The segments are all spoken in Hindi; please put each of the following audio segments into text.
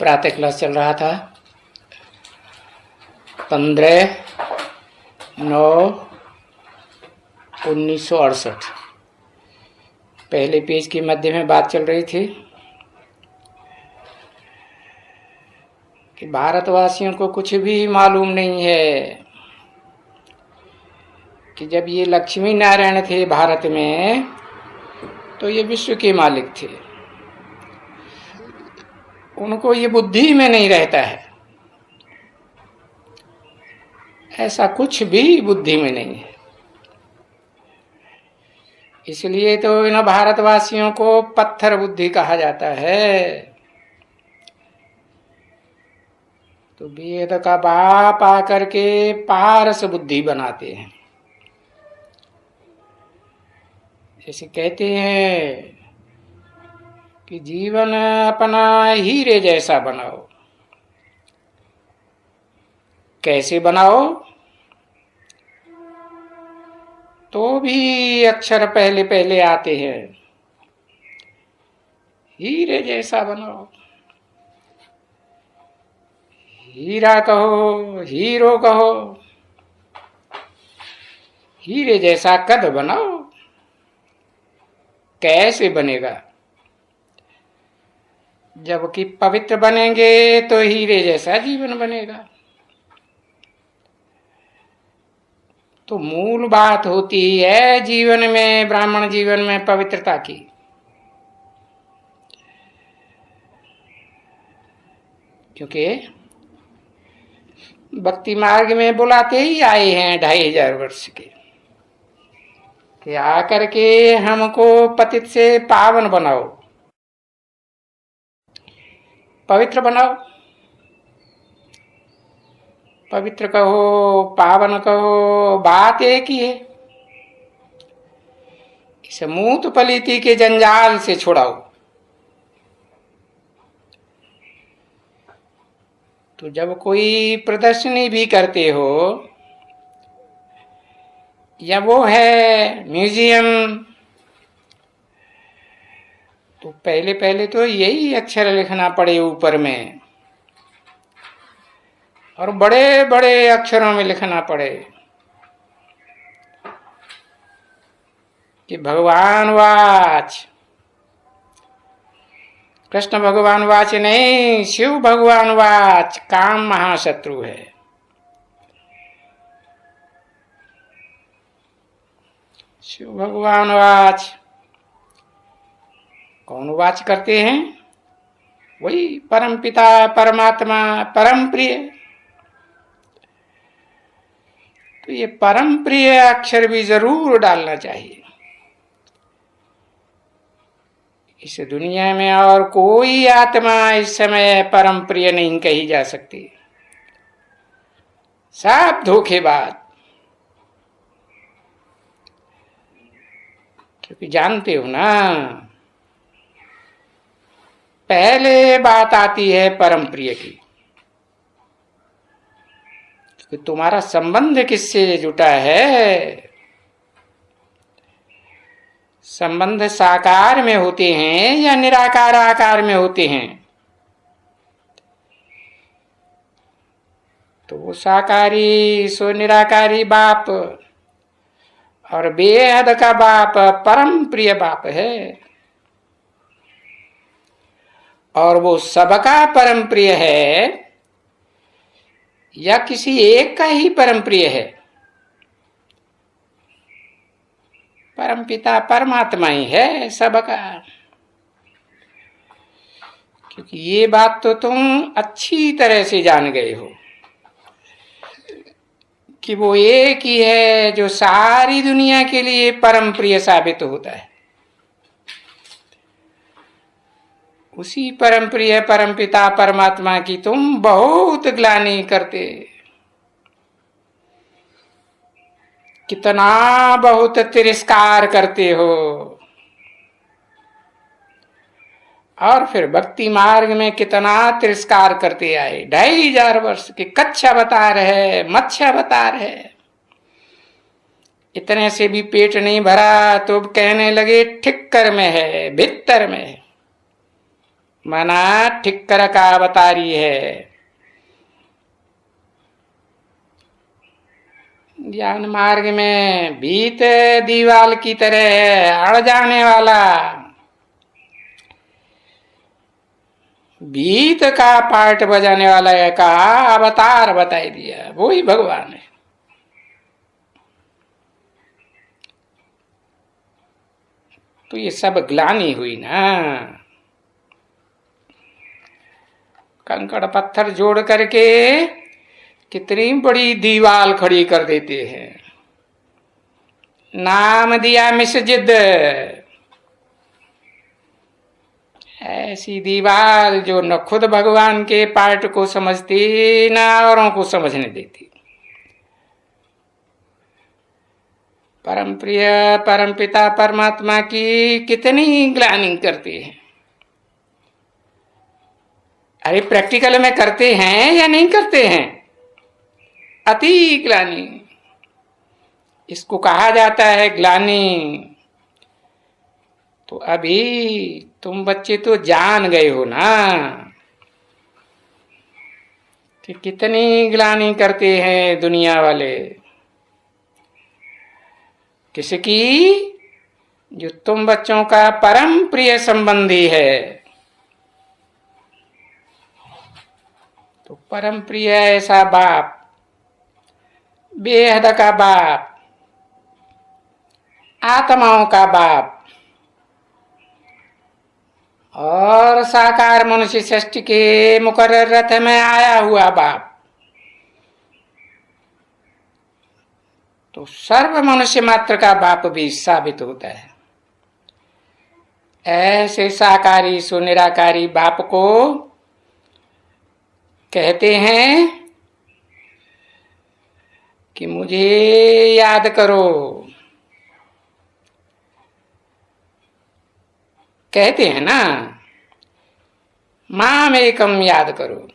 प्रातः क्लास चल रहा था 15/9/1968। पहले पेज के मध्य में बात चल रही थी कि भारतवासियों को कुछ भी मालूम नहीं है कि जब ये लक्ष्मी नारायण थे भारत में तो ये विश्व के मालिक थे। उनको ये बुद्धि में नहीं रहता है, ऐसा कुछ भी बुद्धि में नहीं है। इसलिए तो इन भारतवासियों को पत्थर बुद्धि कहा जाता है। तो वेद का बाप आकर के पारस बुद्धि बनाते हैं। जैसे कहते हैं कि जीवन अपना हीरे जैसा बनाओ। कैसे बनाओ? तो भी अक्षर पहले पहले आते हैं। हीरे जैसा बनाओ। हीरा कहो, हीरो कहो, हीरे जैसा कद बनाओ। कैसे बनेगा? जबकि पवित्र बनेंगे तो हीरे जैसा जीवन बनेगा। तो मूल बात होती है जीवन में, ब्राह्मण जीवन में पवित्रता की। क्योंकि भक्ति मार्ग में बुलाते ही आए हैं 2500 वर्ष के कि आकर के हमको पतित से पावन बनाओ, पवित्र बनाओ। पवित्र कहो, पावन कहो, बात एक ही है। इस मूत पलीती के जंजाल से छुड़ाओ। तो जब कोई प्रदर्शनी भी करते हो या वो है म्यूजियम, तो पहले पहले तो यही अक्षर लिखना पड़े ऊपर में, और बड़े बड़े अक्षरों में लिखना पड़े कि भगवान वाच। कृष्ण भगवान वाच नहीं, शिव भगवान वाच। काम महाशत्रु है। शिव भगवान वाच। कौन वाच करते हैं? वही परम पिता परमात्मा परम प्रिय। तो ये परम प्रिय अक्षर भी जरूर डालना चाहिए। इस दुनिया में और कोई आत्मा इस समय परम प्रिय नहीं कही जा सकती। सब धोखेबाज। क्योंकि जानते हो ना, पहले बात आती है परम प्रिय की। कि तुम्हारा संबंध किससे जुटा है? संबंध साकार में होते हैं या निराकार आकार में होते हैं? तो वो साकारी सो निराकारी बाप और बेहद का बाप परम प्रिय बाप है। और वो सबका परम प्रिय है या किसी एक का ही परम प्रिय है? परम पिता परमात्मा ही है सबका। क्योंकि ये बात तो तुम अच्छी तरह से जान गए हो कि वो एक ही है जो सारी दुनिया के लिए परम प्रिय साबित होता है। उसी परम प्रिय परम पिता परमात्मा की तुम बहुत ग्लानि करते, कितना बहुत तिरस्कार करते हो। और फिर भक्ति मार्ग में कितना तिरस्कार करते आए। 2500 वर्ष के कच्छ अवतार है, मत्स्य अवतार है। इतने से भी पेट नहीं भरा तो कहने लगे ठिक्कर में है, भित्तर में है। माना ठिक्कर का अवतारी है। ज्ञान मार्ग में भीत दीवाल की तरह है, अड़ जाने वाला। भीत का पार्ट बजाने वाला का अवतार बताई दिया, वो ही भगवान है। तो ये सब ग्लानि हुई ना, कंकड़ पत्थर जोड़ करके कितनी बड़ी दीवाल खड़ी कर देते हैं। नाम दिया मिसजिद, ऐसी दीवार जो न खुद भगवान के पार्ट को समझती न औरों को समझने देती। परम प्रिय परम पिता परमात्मा की कितनी ग्लानि करते हैं। अरे प्रैक्टिकल में करते हैं या नहीं करते हैं? अति ग्लानि, इसको कहा जाता है ग्लानि। तो अभी तुम बच्चे तो जान गए हो ना कि कितनी ग्लानि करते हैं दुनिया वाले। किसकी? जो तुम बच्चों का परम प्रिय संबंधी है। तो परम प्रिय ऐसा बाप, बेहद का बाप, आत्माओं का बाप और साकार मनुष्य सृष्टि के मुकर्रर रथ में आया हुआ बाप, तो सर्व मनुष्य मात्र का बाप भी साबित होता है। ऐसे साकारी सुनिराकारी बाप को कहते हैं कि मुझे याद करो। कहते हैं ना, माम एकम याद करो।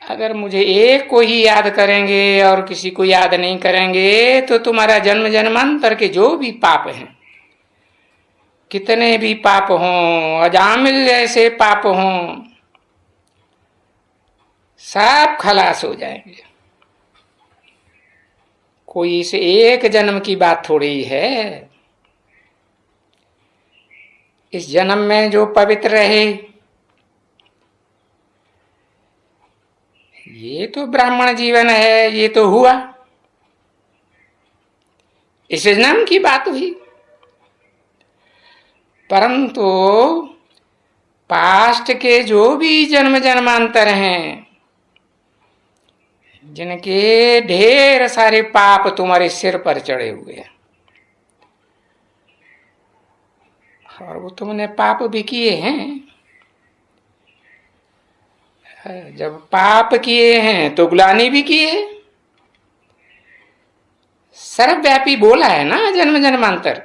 अगर मुझे एक को ही याद करेंगे और किसी को याद नहीं करेंगे तो तुम्हारा जन्म जन्मांतर के जो भी पाप हैं, कितने भी पाप हों, अजामिल जैसे पाप हों, सब खलास हो जाएंगे। कोई इस एक जन्म की बात थोड़ी है। इस जन्म में जो पवित्र रहे, ये तो ब्राह्मण जीवन है, ये तो हुआ, इस जन्म की बात हुई। परंतु पास्ट के जो भी जन्म जन्मांतर हैं, जिनके ढेर सारे पाप तुम्हारे सिर पर चढ़े हुए हैं, और वो तुमने पाप भी किए हैं। जब पाप किए हैं तो ग्लानि भी किए। सर्वव्यापी बोला है ना जन्म जन्मांतर,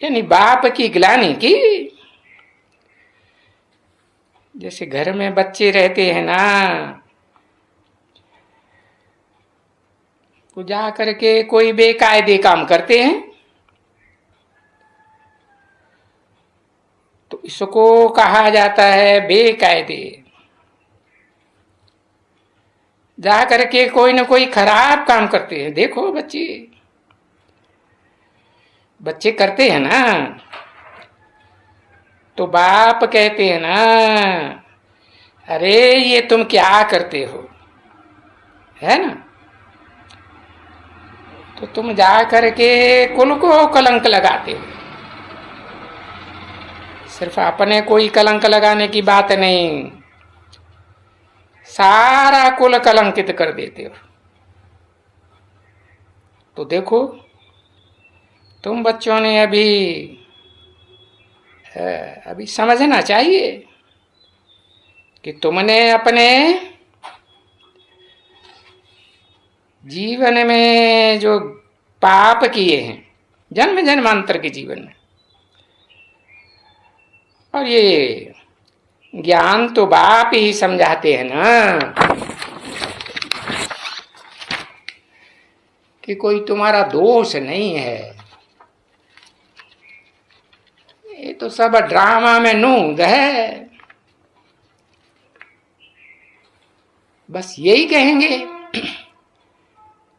यानी बाप की ग्लानि की। जैसे घर में बच्चे रहते हैं ना, तो जा करके कोई बेकायदे काम करते हैं, तो इसको कहा जाता है बेकायदे। जा करके कोई ना कोई खराब काम करते हैं। देखो बच्चे करते हैं ना, तो बाप कहते हैं ना, अरे ये तुम क्या करते हो, है ना। तो तुम जा करके कुल को कलंक लगाते हो। सिर्फ अपने कोई कलंक लगाने की बात नहीं, सारा कुल कलंकित कर देते हो। तो देखो, तुम बच्चों ने अभी समझना चाहिए कि तुमने अपने जीवन में जो पाप किए हैं जन्म जन्मांतर के जीवन में, और ये ज्ञान तो बाप ही समझाते हैं ना कि कोई तुम्हारा दोष नहीं है, ये तो सब ड्रामा में नूंद है। बस यही कहेंगे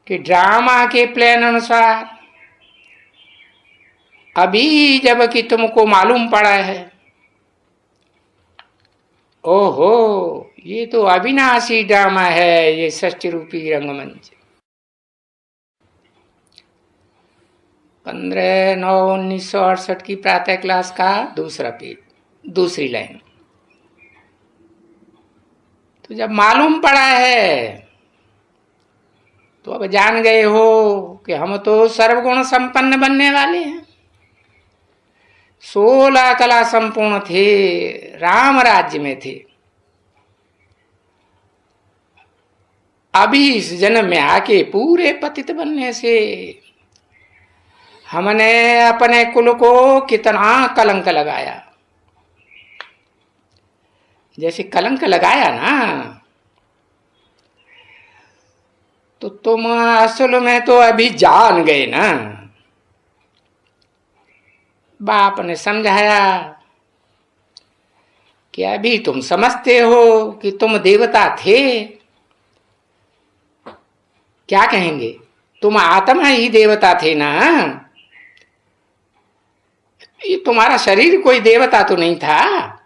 कि ड्रामा के प्लान अनुसार अभी जबकि तुमको मालूम पड़ा है, ओहो ये तो अविनाशी ड्रामा है, ये षष्ठी रूपी रंगमंच। 15/9/1968 की प्रातः क्लास का दूसरा पेज, दूसरी लाइन। तो जब मालूम पड़ा है तो अब जान गए हो कि हम तो सर्वगुण संपन्न बनने वाले हैं। 16 कला संपूर्ण थे, राम राज्य में थे। अभी इस जन्म में आके पूरे पतित बनने से हमने अपने कुल को कितना कलंक लगाया। जैसे कलंक लगाया ना, तो तुम असल में तो अभी जान गए ना। बाप ने समझाया कि अभी तुम समझते हो कि तुम देवता थे। क्या कहेंगे, तुम आत्मा ही देवता थे ना। ये तुम्हारा शरीर कोई देवता तो नहीं था,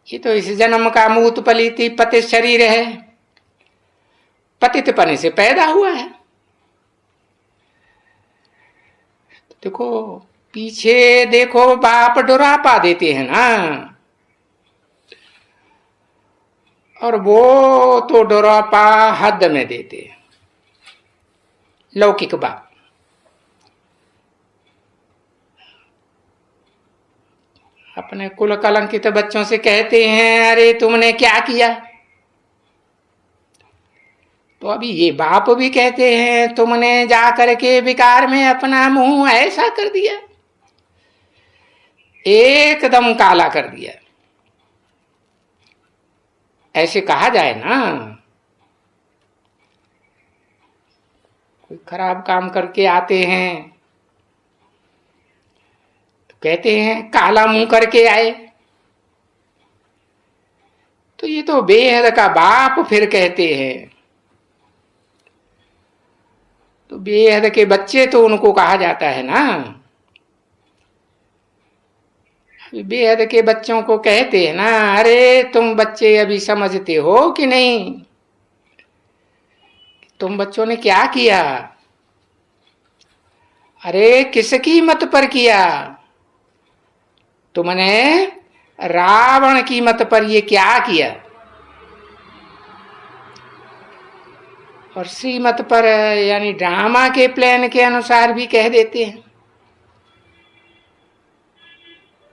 ये तो इस जन्म का मूत पलित पतित शरीर है, पतित पने से पैदा हुआ है। देखो पीछे देखो, बाप डुरापा देते हैं ना, और वो तो डुरापा हद में देते हैं। लौकिक बाप अपने कुल कलंकित बच्चों से कहते हैं, अरे तुमने क्या किया। तो अभी ये बाप भी कहते हैं, तुमने जाकर के विकार में अपना मुंह ऐसा कर दिया, एकदम काला कर दिया। ऐसे कहा जाए ना, कोई खराब काम करके आते हैं तो कहते हैं काला मुंह करके आए। तो ये तो बेहद का बाप फिर कहते हैं। तो बेहद के बच्चे तो उनको कहा जाता है ना। बेहद के बच्चों को कहते हैं ना, अरे तुम बच्चे अभी समझते हो कि नहीं, तुम बच्चों ने क्या किया। अरे किसकी मत पर किया, तुमने रावण की मत पर ये क्या किया। और श्रीमत पर यानी ड्रामा के प्लान के अनुसार भी कह देते हैं,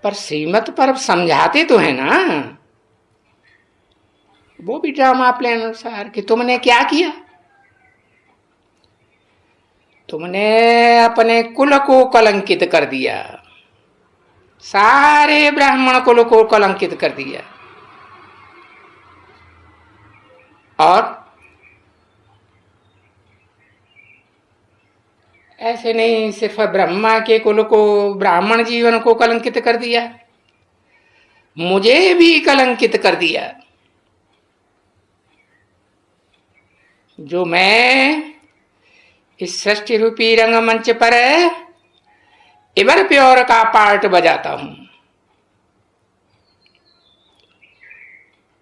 पर श्रीमत पर समझाते तो है ना, वो भी ड्रामा प्लान अनुसार कि तुमने क्या किया। तुमने अपने कुल को कलंकित कर दिया, सारे ब्राह्मण कुल को कलंकित कर दिया। और ऐसे नहीं सिर्फ ब्रह्मा के कुल को, ब्राह्मण जीवन को कलंकित कर दिया, मुझे भी कलंकित कर दिया। जो मैं इस सृष्टि रूपी रंगमंच पर इवर प्योर का पार्ट बजाता हूं,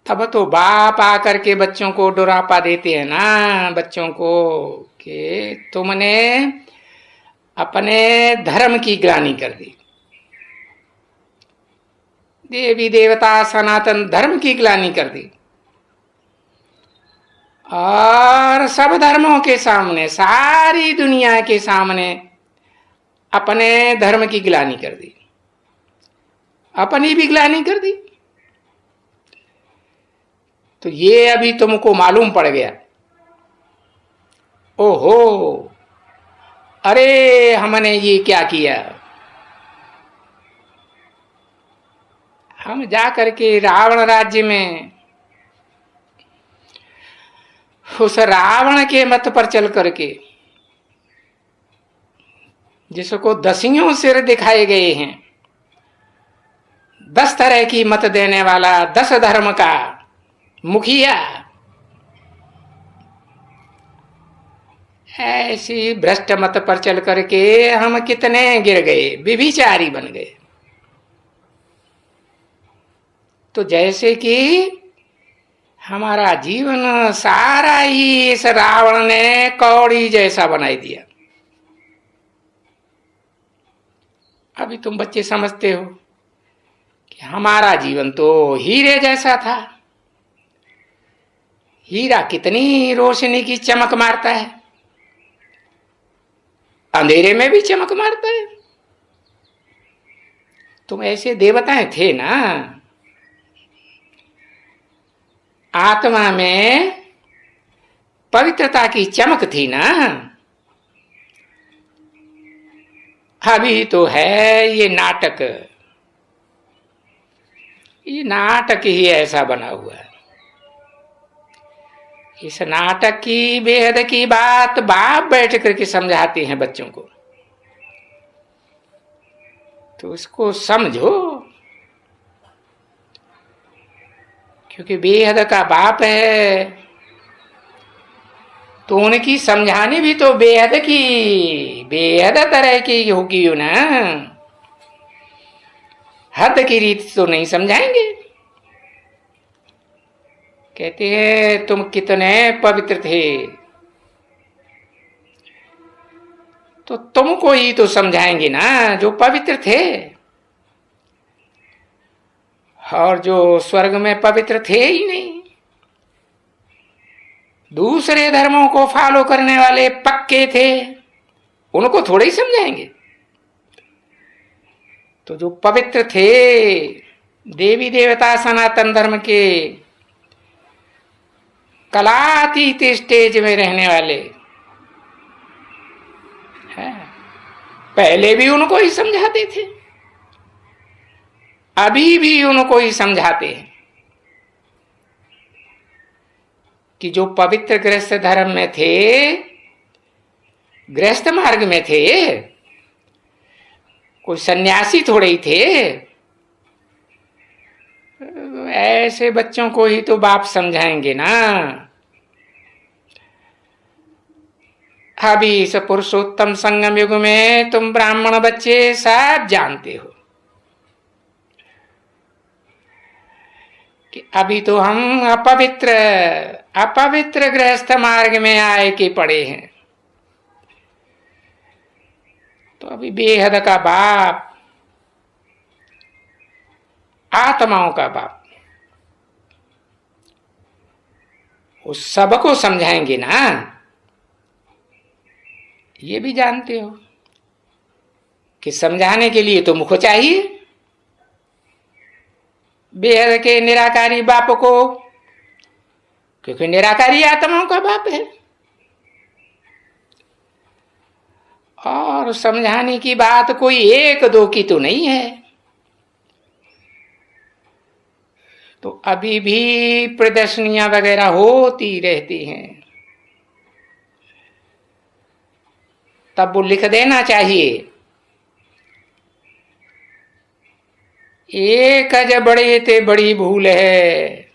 तब तो बाप आकर के बच्चों को डुरापा देते हैं ना, बच्चों को कि तुमने अपने धर्म की ग्लानि कर दी, देवी देवता सनातन धर्म की ग्लानि कर दी, और सब धर्मों के सामने, सारी दुनिया के सामने अपने धर्म की ग्लानि कर दी, अपनी भी ग्लानि कर दी। तो ये अभी तुमको मालूम पड़ गया, ओहो अरे हमने ये क्या किया। हम जा करके रावण राज्य में उस रावण के मत पर चल करके, जिसको 10 सिर दिखाए गए हैं, 10 तरह की मत देने वाला, 10 धर्म का मुखिया, ऐसी भ्रष्ट मत पर चल करके हम कितने गिर गए, व्यभिचारी बन गए। तो जैसे कि हमारा जीवन सारा ही इस रावण ने कौड़ी जैसा बनाई दिया। अभी तुम बच्चे समझते हो कि हमारा जीवन तो हीरे जैसा था। हीरा कितनी रोशनी की चमक मारता है, अंधेरे में भी चमक मारता है। तुम ऐसे देवताएं थे ना, आत्मा में पवित्रता की चमक थी ना। अभी तो है ये नाटक, ये नाटक ही ऐसा बना हुआ है। इस नाटक की बेहद की बात बाप बैठ करके समझाते हैं बच्चों को, तो इसको समझो, क्योंकि बेहद का बाप है तो उनकी समझानी भी तो बेहद तरह की होगी ना। हद की रीत तो नहीं समझाएंगे। कहते हैं तुम कितने पवित्र थे, तो तुमको ही तो समझाएंगे ना जो पवित्र थे, और जो स्वर्ग में पवित्र थे ही नहीं, दूसरे धर्मों को फॉलो करने वाले पक्के थे, उनको थोड़े ही समझाएंगे। तो जो पवित्र थे, देवी देवता सनातन धर्म के कलातीत स्टेज में रहने वाले हैं, पहले भी उनको ही समझाते थे, अभी भी उनको ही समझाते हैं कि जो पवित्र गृहस्थ धर्म में थे, गृहस्थ मार्ग में थे, कोई सन्यासी थोड़े ही थे। ऐसे बच्चों को ही तो बाप समझाएंगे ना। अभी इस पुरुषोत्तम संगम युग में तुम ब्राह्मण बच्चे सब जानते हो कि अभी तो हम अपवित्र गृहस्थ मार्ग में आए के पड़े हैं। तो अभी बेहद का बाप, आत्माओं का बाप, उस सबको समझाएंगे ना। ये भी जानते हो कि समझाने के लिए तो मुख चाहिए, बेहद के निराकारी बाप को, क्योंकि निराकारी आत्माओं का बाप है। और समझाने की बात कोई 1-2 की तो नहीं है। तो अभी भी प्रदर्शनियां वगैरह होती रहती हैं, तब वो लिख देना चाहिए, एक अज बड़े ते बड़ी भूल है।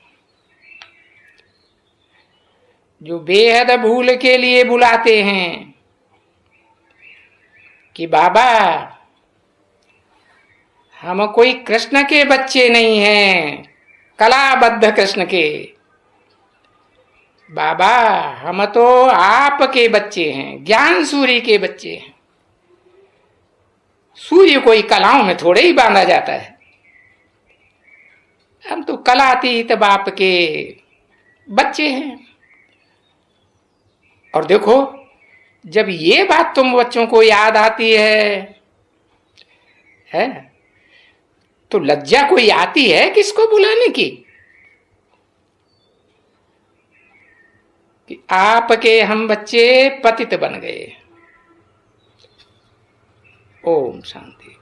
जो बेहद भूल के लिए बुलाते हैं कि बाबा हम कोई कृष्ण के बच्चे नहीं हैं, कलाबद्ध कृष्ण के, बाबा हम तो आपके बच्चे हैं, ज्ञान सूर्य के बच्चे हैं। सूर्य कोई कलाओं में थोड़े ही बांधा जाता है, हम तो कलातीत बाप के बच्चे हैं। और देखो, जब ये बात तुम बच्चों को याद आती है तो लज्जा कोई आती है किसको बुलाने की, कि आपके हम बच्चे पतित बन गए। ओम शांति।